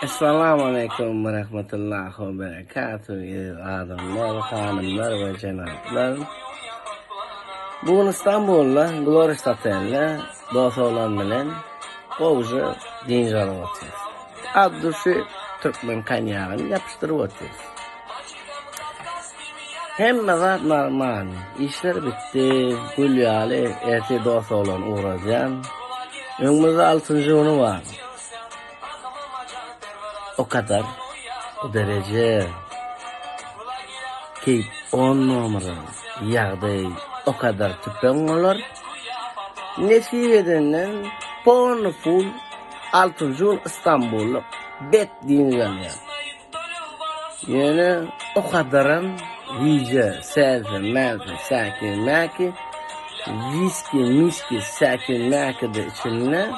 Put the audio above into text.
Assalamu alaikum ve rahmetullahi ve berekatuhu. Adamlar, hanımlar ve cenaplar. Bugün İstanbul'da Glorious Hotel'de dost olan bilen Oğuz'u dinjara atıyoruz. Adı şu Türkmen kanyağını yapıştırıp atıyoruz. Hemme zat normal. İşler bitti. Gülyali erti dost olan uğrayacağım. Önümüzde 6. günü var. O kadar, o derece ki 10 numara yağdı, o kadar tüpen olur. Nesip edenden pon full 6. yıl İstanbul'u bet dinlen ya. Yani o kadarın vize, selfie, melfi, sakin, maki, viski, miski, sakin, maki de içinde